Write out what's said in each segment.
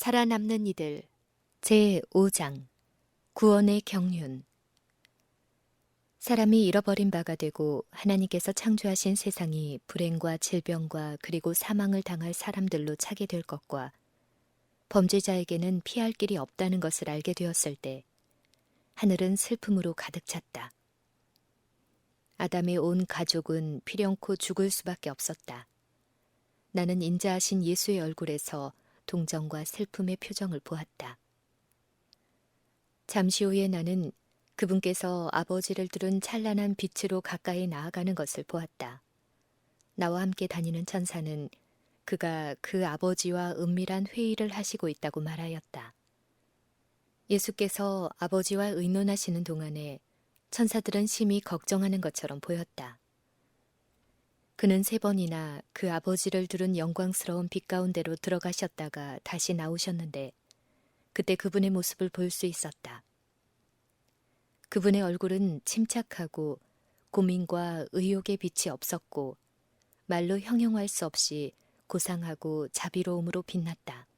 살아남는 이들 제5장 구원의 경륜. 사람이 잃어버린 바가 되고 하나님께서 창조하신 세상이 불행과 질병과 그리고 사망을 당할 사람들로 차게 될 것과 범죄자에게는 피할 길이 없다는 것을 알게 되었을 때 하늘은 슬픔으로 가득 찼다. 아담의 온 가족은 필연코 죽을 수밖에 없었다. 나는 인자하신 예수의 얼굴에서 동정과 슬픔의 표정을 보았다. 잠시 후에 나는 그분께서 아버지를 두른 찬란한 빛으로 가까이 나아가는 것을 보았다. 나와 함께 다니는 천사는 그가 그 아버지와 은밀한 회의를 하시고 있다고 말하였다. 예수께서 아버지와 의논하시는 동안에 천사들은 심히 걱정하는 것처럼 보였다. 그는 3번이나 그 아버지를 두른 영광스러운 빛 가운데로 들어가셨다가 다시 나오셨는데 그때 그분의 모습을 볼 수 있었다. 그분의 얼굴은 침착하고 고민과 의욕의 빛이 없었고 말로 형용할 수 없이 고상하고 자비로움으로 빛났다.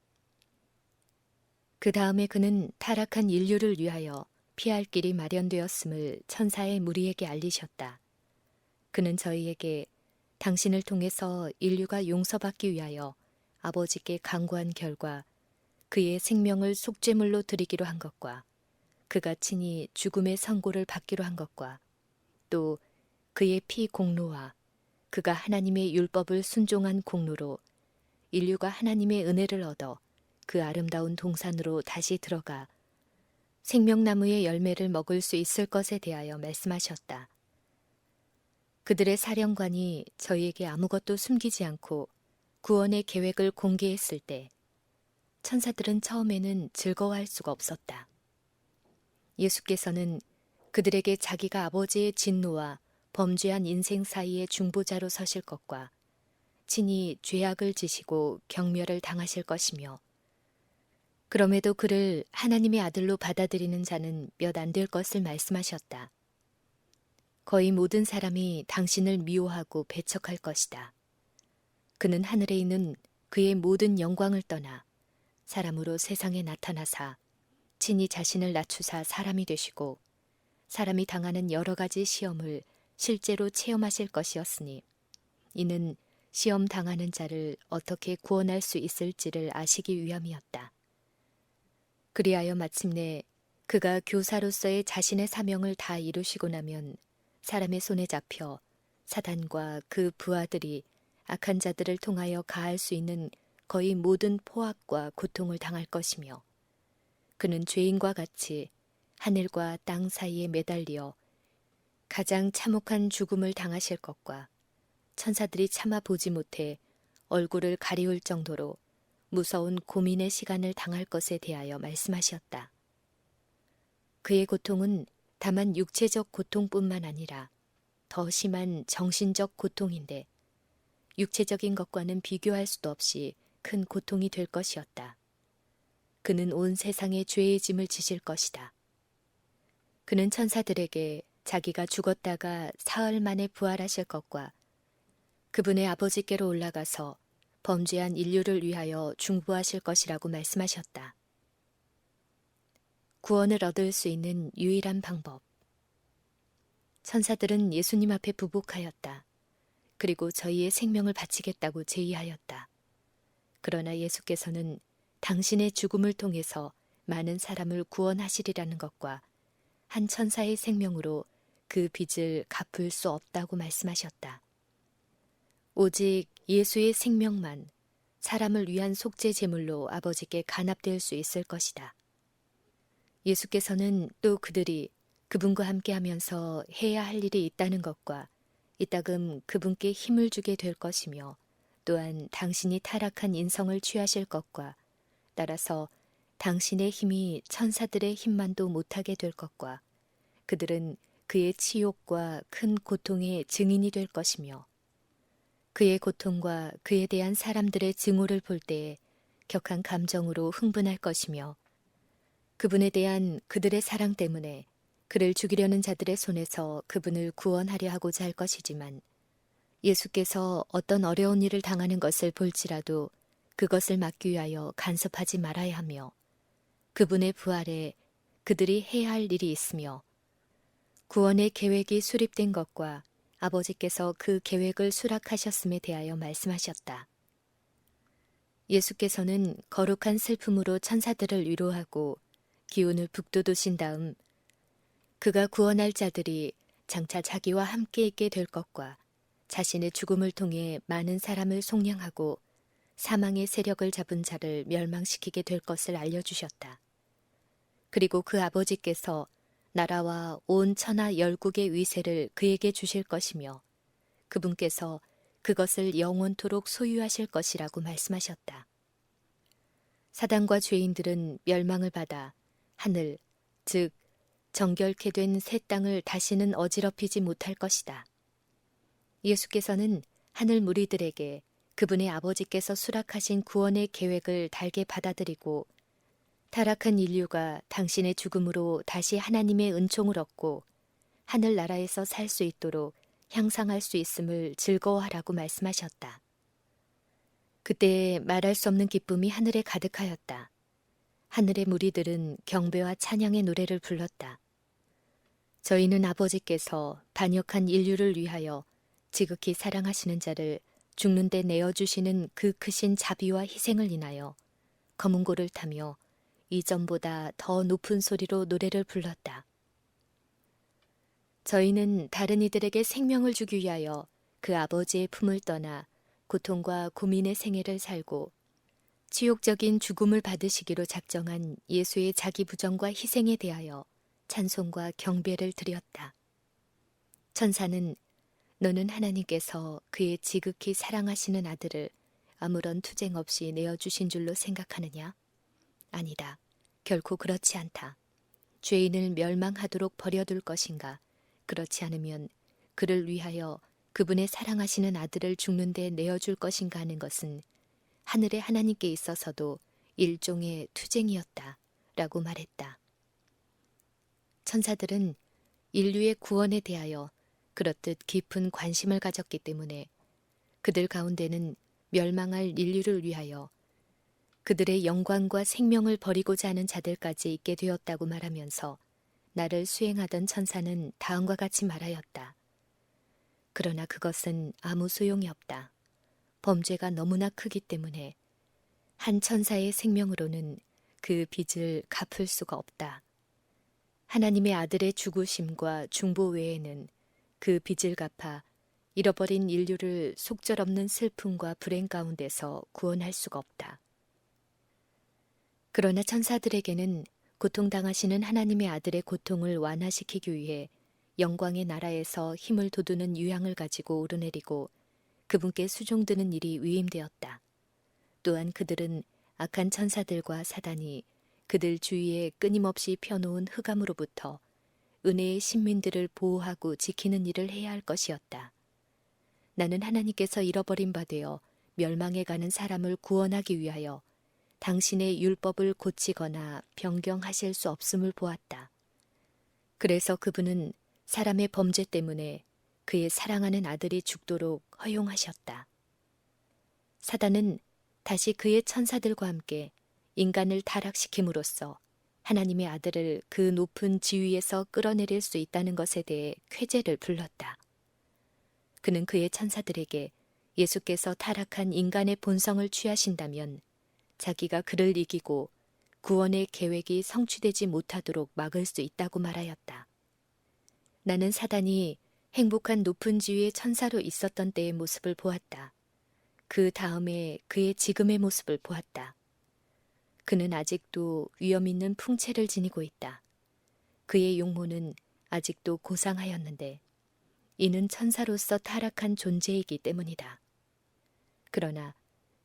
그 다음에 그는 타락한 인류를 위하여 피할 길이 마련되었음을 천사의 무리에게 알리셨다. 그는 저희에게 당신을 통해서 인류가 용서받기 위하여 아버지께 간구한 결과 그의 생명을 속죄물로 드리기로 한 것과 그가 친히 죽음의 선고를 받기로 한 것과 또 그의 피 공로와 그가 하나님의 율법을 순종한 공로로 인류가 하나님의 은혜를 얻어 그 아름다운 동산으로 다시 들어가 생명나무의 열매를 먹을 수 있을 것에 대하여 말씀하셨다. 그들의 사령관이 저희에게 아무것도 숨기지 않고 구원의 계획을 공개했을 때 천사들은 처음에는 즐거워할 수가 없었다. 예수께서는 그들에게 자기가 아버지의 진노와 범죄한 인생 사이의 중보자로 서실 것과 친히 죄악을 지시고 경멸을 당하실 것이며 그럼에도 그를 하나님의 아들로 받아들이는 자는 몇 안 될 것을 말씀하셨다. 거의 모든 사람이 당신을 미워하고 배척할 것이다. 그는 하늘에 있는 그의 모든 영광을 떠나 사람으로 세상에 나타나사 친히 자신을 낮추사 사람이 되시고 사람이 당하는 여러 가지 시험을 실제로 체험하실 것이었으니 이는 시험 당하는 자를 어떻게 구원할 수 있을지를 아시기 위함이었다. 그리하여 마침내 그가 교사로서의 자신의 사명을 다 이루시고 나면 사람의 손에 잡혀 사단과 그 부하들이 악한 자들을 통하여 가할 수 있는 거의 모든 포악과 고통을 당할 것이며 그는 죄인과 같이 하늘과 땅 사이에 매달려 가장 참혹한 죽음을 당하실 것과 천사들이 참아 보지 못해 얼굴을 가리울 정도로 무서운 고민의 시간을 당할 것에 대하여 말씀하셨다. 그의 고통은 다만 육체적 고통뿐만 아니라 더 심한 정신적 고통인데 육체적인 것과는 비교할 수도 없이 큰 고통이 될 것이었다. 그는 온 세상의 죄의 짐을 지실 것이다. 그는 천사들에게 자기가 죽었다가 사흘 만에 부활하실 것과 그분의 아버지께로 올라가서 범죄한 인류를 위하여 중보하실 것이라고 말씀하셨다. 구원을 얻을 수 있는 유일한 방법. 천사들은 예수님 앞에 부복하였다. 그리고 저희의 생명을 바치겠다고 제의하였다. 그러나 예수께서는 당신의 죽음을 통해서 많은 사람을 구원하시리라는 것과 한 천사의 생명으로 그 빚을 갚을 수 없다고 말씀하셨다. 오직 예수의 생명만 사람을 위한 속죄 제물로 아버지께 간합될 수 있을 것이다. 예수께서는 또 그들이 그분과 함께 하면서 해야 할 일이 있다는 것과 이따금 그분께 힘을 주게 될 것이며 또한 당신이 타락한 인성을 취하실 것과 따라서 당신의 힘이 천사들의 힘만도 못하게 될 것과 그들은 그의 치욕과 큰 고통의 증인이 될 것이며 그의 고통과 그에 대한 사람들의 증오를 볼 때에 격한 감정으로 흥분할 것이며 그분에 대한 그들의 사랑 때문에 그를 죽이려는 자들의 손에서 그분을 구원하려 하고자 할 것이지만 예수께서 어떤 어려운 일을 당하는 것을 볼지라도 그것을 막기 위하여 간섭하지 말아야 하며 그분의 부활에 그들이 해야 할 일이 있으며 구원의 계획이 수립된 것과 아버지께서 그 계획을 수락하셨음에 대하여 말씀하셨다. 예수께서는 거룩한 슬픔으로 천사들을 위로하고 기운을 북돋우신 다음 그가 구원할 자들이 장차 자기와 함께 있게 될 것과 자신의 죽음을 통해 많은 사람을 속량하고 사망의 세력을 잡은 자를 멸망시키게 될 것을 알려주셨다. 그리고 그 아버지께서 나라와 온 천하 열국의 위세를 그에게 주실 것이며 그분께서 그것을 영원토록 소유하실 것이라고 말씀하셨다. 사단과 죄인들은 멸망을 받아 하늘, 즉 정결케 된 새 땅을 다시는 어지럽히지 못할 것이다. 예수께서는 하늘 무리들에게 그분의 아버지께서 수락하신 구원의 계획을 달게 받아들이고 타락한 인류가 당신의 죽음으로 다시 하나님의 은총을 얻고 하늘나라에서 살 수 있도록 향상할 수 있음을 즐거워하라고 말씀하셨다. 그때 말할 수 없는 기쁨이 하늘에 가득하였다. 하늘의 무리들은 경배와 찬양의 노래를 불렀다. 저희는 아버지께서 반역한 인류를 위하여 지극히 사랑하시는 자를 죽는 데 내어주시는 그 크신 자비와 희생을 인하여 검은 고를 타며 이전보다 더 높은 소리로 노래를 불렀다. 저희는 다른 이들에게 생명을 주기 위하여 그 아버지의 품을 떠나 고통과 고민의 생애를 살고 치욕적인 죽음을 받으시기로 작정한 예수의 자기 부정과 희생에 대하여 찬송과 경배를 드렸다. 천사는 너는 하나님께서 그의 지극히 사랑하시는 아들을 아무런 투쟁 없이 내어주신 줄로 생각하느냐? 아니다. 결코 그렇지 않다. 죄인을 멸망하도록 버려둘 것인가? 그렇지 않으면 그를 위하여 그분의 사랑하시는 아들을 죽는 데 내어줄 것인가 하는 것은 하늘의 하나님께 있어서도 일종의 투쟁이었다. 라고 말했다. 천사들은 인류의 구원에 대하여 그렇듯 깊은 관심을 가졌기 때문에 그들 가운데는 멸망할 인류를 위하여 그들의 영광과 생명을 버리고자 하는 자들까지 있게 되었다고 말하면서 나를 수행하던 천사는 다음과 같이 말하였다. 그러나 그것은 아무 소용이 없다. 범죄가 너무나 크기 때문에 한 천사의 생명으로는 그 빚을 갚을 수가 없다. 하나님의 아들의 죽으심과 중보 외에는 그 빚을 갚아 잃어버린 인류를 속절없는 슬픔과 불행 가운데서 구원할 수가 없다. 그러나 천사들에게는 고통당하시는 하나님의 아들의 고통을 완화시키기 위해 영광의 나라에서 힘을 돋우는 유향을 가지고 오르내리고 그분께 수종드는 일이 위임되었다. 또한 그들은 악한 천사들과 사단이 그들 주위에 끊임없이 펴놓은 흑암으로부터 은혜의 신민들을 보호하고 지키는 일을 해야 할 것이었다. 나는 하나님께서 잃어버린 바 되어 멸망해 가는 사람을 구원하기 위하여 당신의 율법을 고치거나 변경하실 수 없음을 보았다. 그래서 그분은 사람의 범죄 때문에 그의 사랑하는 아들이 죽도록 허용하셨다. 사단은 다시 그의 천사들과 함께 인간을 타락시킴으로써 하나님의 아들을 그 높은 지위에서 끌어내릴 수 있다는 것에 대해 쾌재를 불렀다. 그는 그의 천사들에게 예수께서 타락한 인간의 본성을 취하신다면 자기가 그를 이기고 구원의 계획이 성취되지 못하도록 막을 수 있다고 말하였다. 나는 사단이 행복한 높은 지위의 천사로 있었던 때의 모습을 보았다. 그 다음에 그의 지금의 모습을 보았다. 그는 아직도 위험 있는 풍채를 지니고 있다. 그의 용모는 아직도 고상하였는데 이는 천사로서 타락한 존재이기 때문이다. 그러나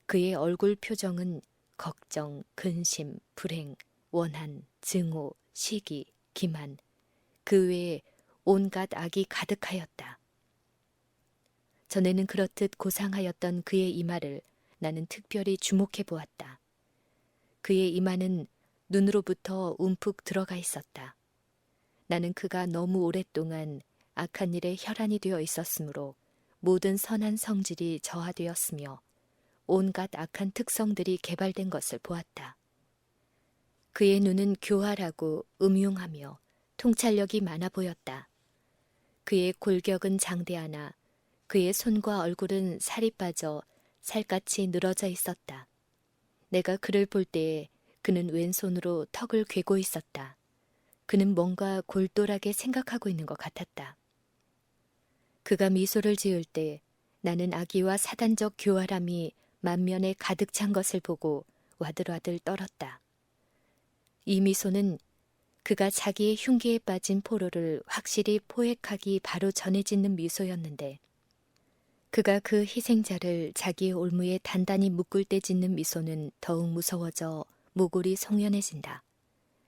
그의 얼굴 표정은 걱정, 근심, 불행, 원한, 증오, 시기, 기만, 그 외에 온갖 악이 가득하였다. 전에는 그렇듯 고상하였던 그의 이마를 나는 특별히 주목해 보았다. 그의 이마는 눈으로부터 움푹 들어가 있었다. 나는 그가 너무 오랫동안 악한 일에 혈안이 되어 있었으므로 모든 선한 성질이 저하되었으며 온갖 악한 특성들이 개발된 것을 보았다. 그의 눈은 교활하고 음흉하며 통찰력이 많아 보였다. 그의 골격은 장대하나 그의 손과 얼굴은 살이 빠져 살갗이 늘어져 있었다. 내가 그를 볼 때에 그는 왼손으로 턱을 괴고 있었다. 그는 뭔가 골똘하게 생각하고 있는 것 같았다. 그가 미소를 지을 때 나는 악의와 사단적 교활함이 만면에 가득 찬 것을 보고 와들와들 떨었다. 이 미소는 그가 자기의 흉기에 빠진 포로를 확실히 포획하기 바로 전에 짓는 미소였는데 그가 그 희생자를 자기의 올무에 단단히 묶을 때 짓는 미소는 더욱 무서워져 모골이 송연해진다.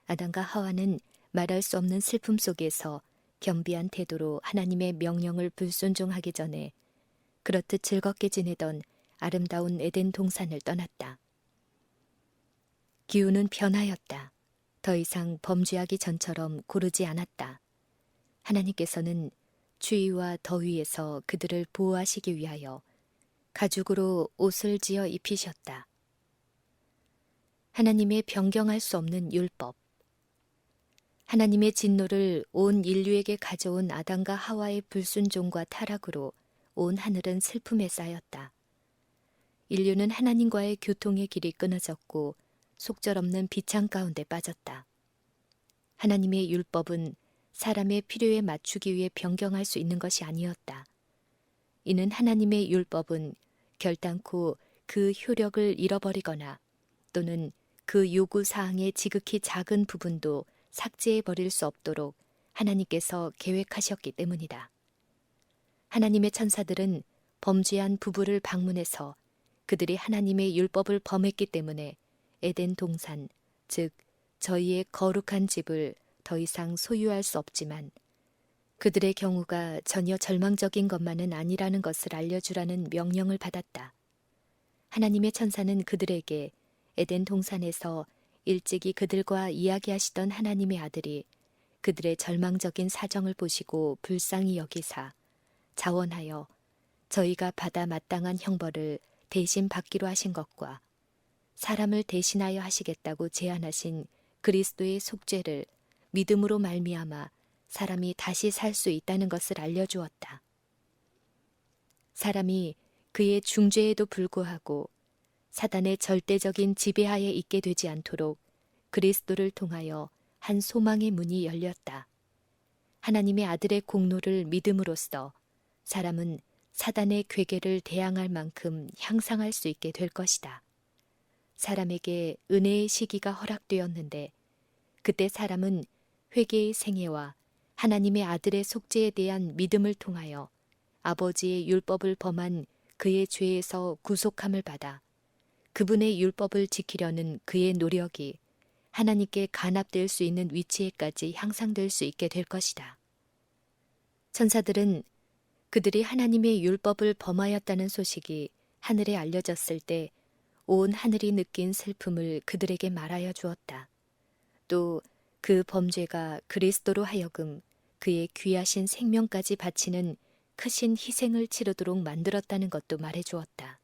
아담과 하와는 말할 수 없는 슬픔 속에서 겸비한 태도로 하나님의 명령을 불순종하기 전에 그렇듯 즐겁게 지내던 아름다운 에덴 동산을 떠났다. 기후는 변하였다. 더 이상 범죄하기 전처럼 고르지 않았다. 하나님께서는 추위와 더위에서 그들을 보호하시기 위하여 가죽으로 옷을 지어 입히셨다. 하나님의 변경할 수 없는 율법. 하나님의 진노를 온 인류에게 가져온 아담과 하와의 불순종과 타락으로 온 하늘은 슬픔에 쌓였다. 인류는 하나님과의 교통의 길이 끊어졌고 속절없는 비창 가운데 빠졌다. 하나님의 율법은 사람의 필요에 맞추기 위해 변경할 수 있는 것이 아니었다. 이는 하나님의 율법은 결단코 그 효력을 잃어버리거나 또는 그 요구사항의 지극히 작은 부분도 삭제해버릴 수 없도록 하나님께서 계획하셨기 때문이다. 하나님의 천사들은 범죄한 부부를 방문해서 그들이 하나님의 율법을 범했기 때문에 에덴 동산, 즉 저희의 거룩한 집을 더 이상 소유할 수 없지만 그들의 경우가 전혀 절망적인 것만은 아니라는 것을 알려주라는 명령을 받았다. 하나님의 천사는 그들에게 에덴 동산에서 일찍이 그들과 이야기하시던 하나님의 아들이 그들의 절망적인 사정을 보시고 불쌍히 여기사 자원하여 저희가 받아 마땅한 형벌을 대신 받기로 하신 것과 사람을 대신하여 하시겠다고 제안하신 그리스도의 속죄를 믿음으로 말미암아 사람이 다시 살 수 있다는 것을 알려주었다. 사람이 그의 중죄에도 불구하고 사단의 절대적인 지배하에 있게 되지 않도록 그리스도를 통하여 한 소망의 문이 열렸다. 하나님의 아들의 공로를 믿음으로써 사람은 사단의 괴계를 대항할 만큼 향상할 수 있게 될 것이다. 사람에게 은혜의 시기가 허락되었는데 그때 사람은 회개의 생애와 하나님의 아들의 속죄에 대한 믿음을 통하여 아버지의 율법을 범한 그의 죄에서 구속함을 받아 그분의 율법을 지키려는 그의 노력이 하나님께 간합될 수 있는 위치에까지 향상될 수 있게 될 것이다. 천사들은 그들이 하나님의 율법을 범하였다는 소식이 하늘에 알려졌을 때 온 하늘이 느낀 슬픔을 그들에게 말하여 주었다. 또 그 범죄가 그리스도로 하여금 그의 귀하신 생명까지 바치는 크신 희생을 치르도록 만들었다는 것도 말해 주었다.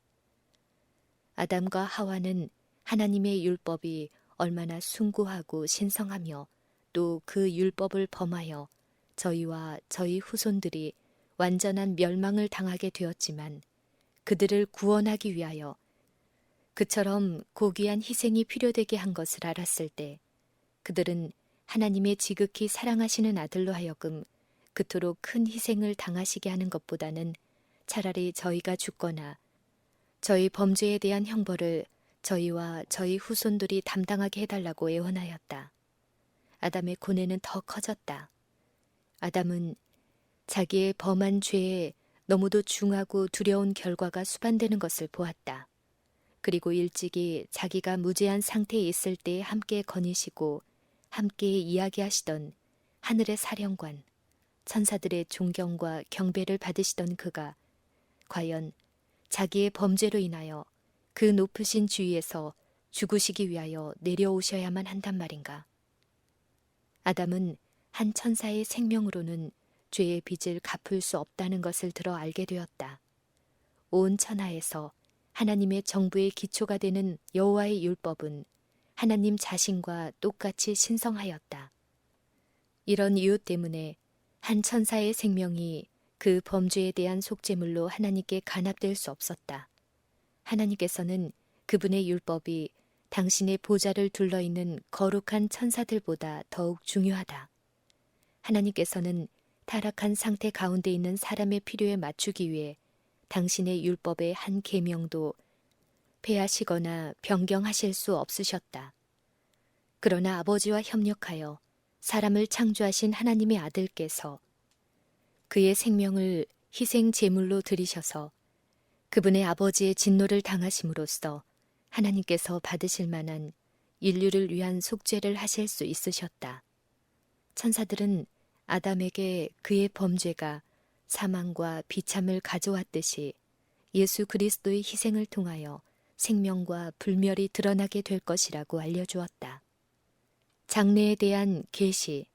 아담과 하와는 하나님의 율법이 얼마나 숭고하고 신성하며 또 그 율법을 범하여 저희와 저희 후손들이 완전한 멸망을 당하게 되었지만 그들을 구원하기 위하여 그처럼 고귀한 희생이 필요되게 한 것을 알았을 때 그들은 하나님의 지극히 사랑하시는 아들로 하여금 그토록 큰 희생을 당하시게 하는 것보다는 차라리 저희가 죽거나 저희 범죄에 대한 형벌을 저희와 저희 후손들이 담당하게 해달라고 애원하였다. 아담의 고뇌는 더 커졌다. 아담은 자기의 범한 죄에 너무도 중하고 두려운 결과가 수반되는 것을 보았다. 그리고 일찍이 자기가 무죄한 상태에 있을 때 함께 거니시고 함께 이야기하시던 하늘의 사령관, 천사들의 존경과 경배를 받으시던 그가 과연 자기의 범죄로 인하여 그 높으신 주위에서 죽으시기 위하여 내려오셔야만 한단 말인가. 아담은 한 천사의 생명으로는 죄의 빚을 갚을 수 없다는 것을 들어 알게 되었다. 온 천하에서 하나님의 정부의 기초가 되는 여호와의 율법은 하나님 자신과 똑같이 신성하였다. 이런 이유 때문에 한 천사의 생명이 그 범죄에 대한 속죄물로 하나님께 간합될 수 없었다. 하나님께서는 그분의 율법이 당신의 보좌를 둘러있는 거룩한 천사들보다 더욱 중요하다. 하나님께서는 타락한 상태 가운데 있는 사람의 필요에 맞추기 위해 당신의 율법의 한 계명도 폐하시거나 변경하실 수 없으셨다. 그러나 아버지와 협력하여 사람을 창조하신 하나님의 아들께서 그의 생명을 희생 제물로 드리셔서 그분의 아버지의 진노를 당하심으로써 하나님께서 받으실 만한 인류를 위한 속죄를 하실 수 있으셨다. 천사들은 아담에게 그의 범죄가 사망과 비참을 가져왔듯이 예수 그리스도의 희생을 통하여 생명과 불멸이 드러나게 될 것이라고 알려주었다. 장래에 대한 계시.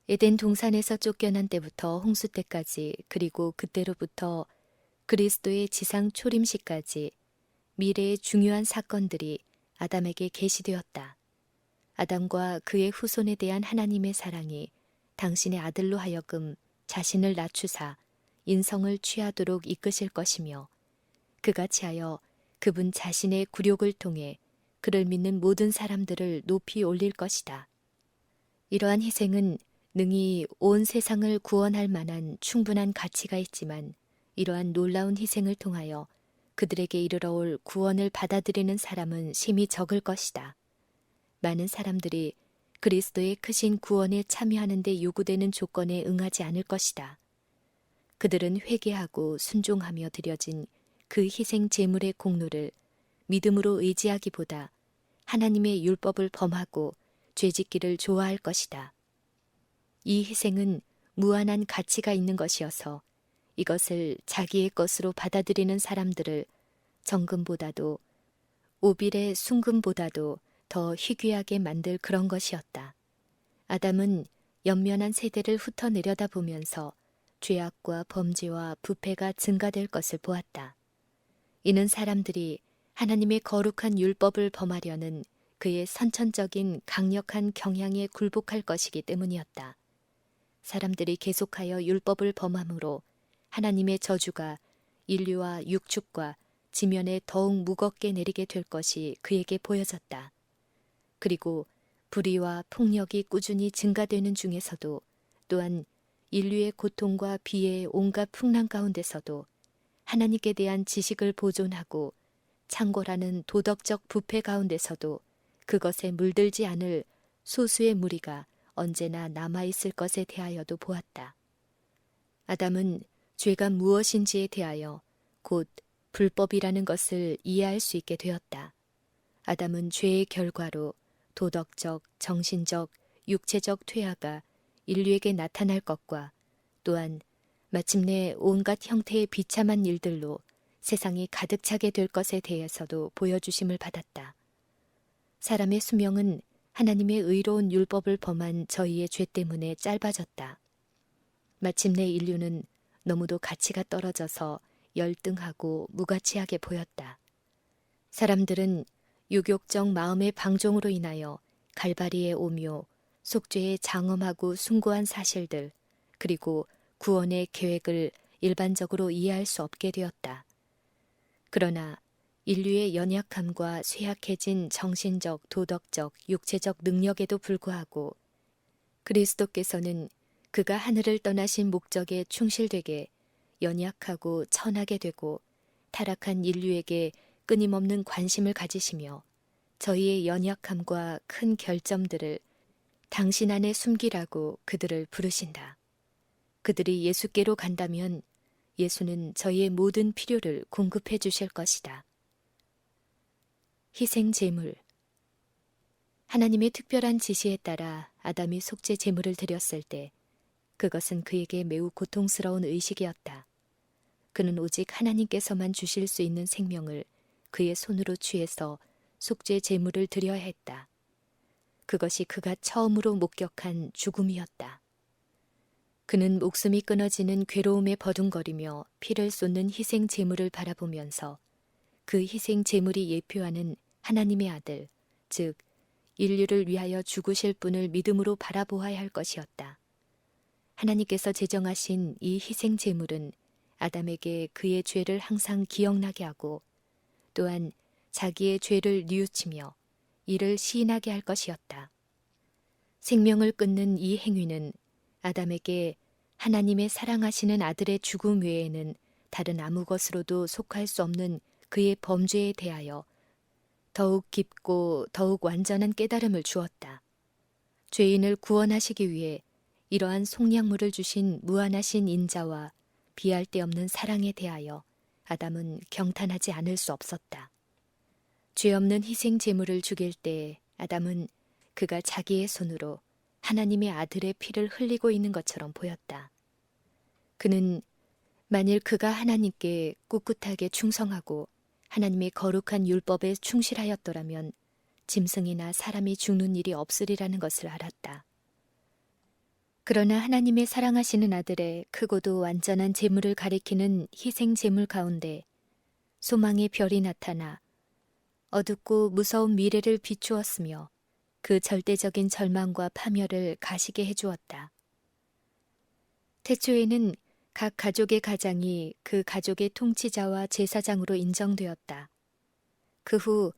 에덴 동산에서 쫓겨난 때부터 홍수 때까지, 그리고 그때로부터 그리스도의 지상 초림시까지 미래의 중요한 사건들이 아담에게 계시되었다. 아담과 그의 후손에 대한 하나님의 사랑이 당신의 아들로 하여금 자신을 낮추사 인성을 취하도록 이끄실 것이며, 그같이 하여 그분 자신의 굴욕을 통해 그를 믿는 모든 사람들을 높이 올릴 것이다. 이러한 희생은 능히 온 세상을 구원할 만한 충분한 가치가 있지만, 이러한 놀라운 희생을 통하여 그들에게 이르러 올 구원을 받아들이는 사람은 심히 적을 것이다. 많은 사람들이 그리스도의 크신 구원에 참여하는 데 요구되는 조건에 응하지 않을 것이다. 그들은 회개하고 순종하며 드려진 그 희생 제물의 공로를 믿음으로 의지하기보다 하나님의 율법을 범하고 죄짓기를 좋아할 것이다. 이 희생은 무한한 가치가 있는 것이어서 이것을 자기의 것으로 받아들이는 사람들을 정금보다도 오빌의 순금보다도 더 희귀하게 만들 그런 것이었다. 아담은 연면한 세대를 훑어 내려다보면서 죄악과 범죄와 부패가 증가될 것을 보았다. 이는 사람들이 하나님의 거룩한 율법을 범하려는 그의 선천적인 강력한 경향에 굴복할 것이기 때문이었다. 사람들이 계속하여 율법을 범함으로 하나님의 저주가 인류와 육축과 지면에 더욱 무겁게 내리게 될 것이 그에게 보여졌다. 그리고 불의와 폭력이 꾸준히 증가되는 중에서도, 또한 인류의 고통과 비의 온갖 풍랑 가운데서도 하나님께 대한 지식을 보존하고 창고라는 도덕적 부패 가운데서도 그것에 물들지 않을 소수의 무리가 언제나 남아있을 것에 대하여도 보았다. 아담은 죄가 무엇인지에 대하여 곧 불법이라는 것을 이해할 수 있게 되었다. 아담은 죄의 결과로 도덕적, 정신적, 육체적 퇴화가 인류에게 나타날 것과, 또한 마침내 온갖 형태의 비참한 일들로 세상이 가득 차게 될 것에 대해서도 보여주심을 받았다. 사람의 수명은 하나님의 의로운 율법을 범한 저희의 죄 때문에 짧아졌다. 마침내 인류는 너무도 가치가 떨어져서 열등하고 무가치하게 보였다. 사람들은 유욕적 마음의 방종으로 인하여 갈바리의 오묘, 속죄의 장엄하고 숭고한 사실들, 그리고 구원의 계획을 일반적으로 이해할 수 없게 되었다. 그러나 인류의 연약함과 쇠약해진 정신적, 도덕적, 육체적 능력에도 불구하고 그리스도께서는 그가 하늘을 떠나신 목적에 충실되게 연약하고 천하게 되고 타락한 인류에게 끊임없는 관심을 가지시며 저희의 연약함과 큰 결점들을 당신 안에 숨기라고 그들을 부르신다. 그들이 예수께로 간다면 예수는 저희의 모든 필요를 공급해 주실 것이다. 희생 제물. 하나님의 특별한 지시에 따라 아담이 속죄 제물을 드렸을 때 그것은 그에게 매우 고통스러운 의식이었다. 그는 오직 하나님께서만 주실 수 있는 생명을 그의 손으로 취해서 속죄 제물을 드려야 했다. 그것이 그가 처음으로 목격한 죽음이었다. 그는 목숨이 끊어지는 괴로움에 버둥거리며 피를 쏟는 희생 제물을 바라보면서 그 희생 제물이 예표하는 하나님의 아들, 즉 인류를 위하여 죽으실 분을 믿음으로 바라보아야 할 것이었다. 하나님께서 제정하신 이 희생 제물은 아담에게 그의 죄를 항상 기억나게 하고 또한 자기의 죄를 뉘우치며 이를 시인하게 할 것이었다. 생명을 끊는 이 행위는 아담에게 하나님의 사랑하시는 아들의 죽음 외에는 다른 아무 것으로도 속할 수 없는 그의 범죄에 대하여 더욱 깊고 더욱 완전한 깨달음을 주었다. 죄인을 구원하시기 위해 이러한 속량물을 주신 무한하신 인자와 비할 데 없는 사랑에 대하여 아담은 경탄하지 않을 수 없었다. 죄 없는 희생 제물을 죽일 때 아담은 그가 자기의 손으로 하나님의 아들의 피를 흘리고 있는 것처럼 보였다. 그는 만일 그가 하나님께 꿋꿋하게 충성하고 하나님의 거룩한 율법에 충실하였더라면 짐승이나 사람이 죽는 일이 없으리라는 것을 알았다. 그러나 하나님의 사랑하시는 아들의 크고도 완전한 제물을 가리키는 희생 제물 가운데 소망의 별이 나타나 어둡고 무서운 미래를 비추었으며 그 절대적인 절망과 파멸을 가시게 해주었다. 태초에는 각 가족의 가장이 그 가족의 통치자와 제사장으로 인정되었다. 그 후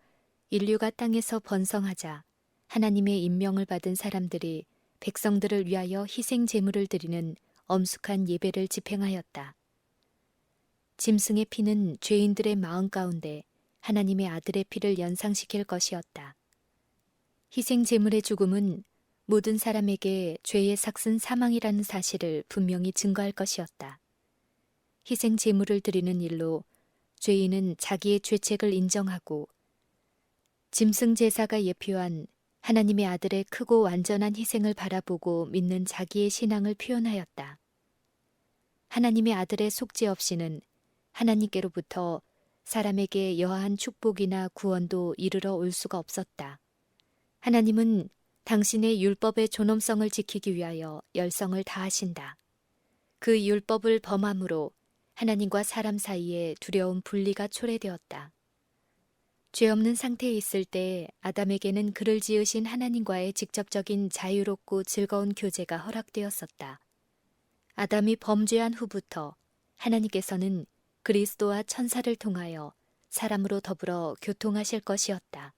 인류가 땅에서 번성하자 하나님의 임명을 받은 사람들이 백성들을 위하여 희생 제물을 드리는 엄숙한 예배를 집행하였다. 짐승의 피는 죄인들의 마음 가운데 하나님의 아들의 피를 연상시킬 것이었다. 희생 제물의 죽음은 모든 사람에게 죄의 삭슨 사망이라는 사실을 분명히 증거할 것이었다. 희생 제물을 드리는 일로 죄인은 자기의 죄책을 인정하고 짐승 제사가 예표한 하나님의 아들의 크고 완전한 희생을 바라보고 믿는 자기의 신앙을 표현하였다. 하나님의 아들의 속죄 없이는 하나님께로부터 사람에게 여하한 축복이나 구원도 이르러 올 수가 없었다. 하나님은 당신의 율법의 존엄성을 지키기 위하여 열성을 다하신다. 그 율법을 범함으로 하나님과 사람 사이에 두려운 분리가 초래되었다. 죄 없는 상태에 있을 때 아담에게는 그를 지으신 하나님과의 직접적인 자유롭고 즐거운 교제가 허락되었었다. 아담이 범죄한 후부터 하나님께서는 그리스도와 천사를 통하여 사람으로 더불어 교통하실 것이었다.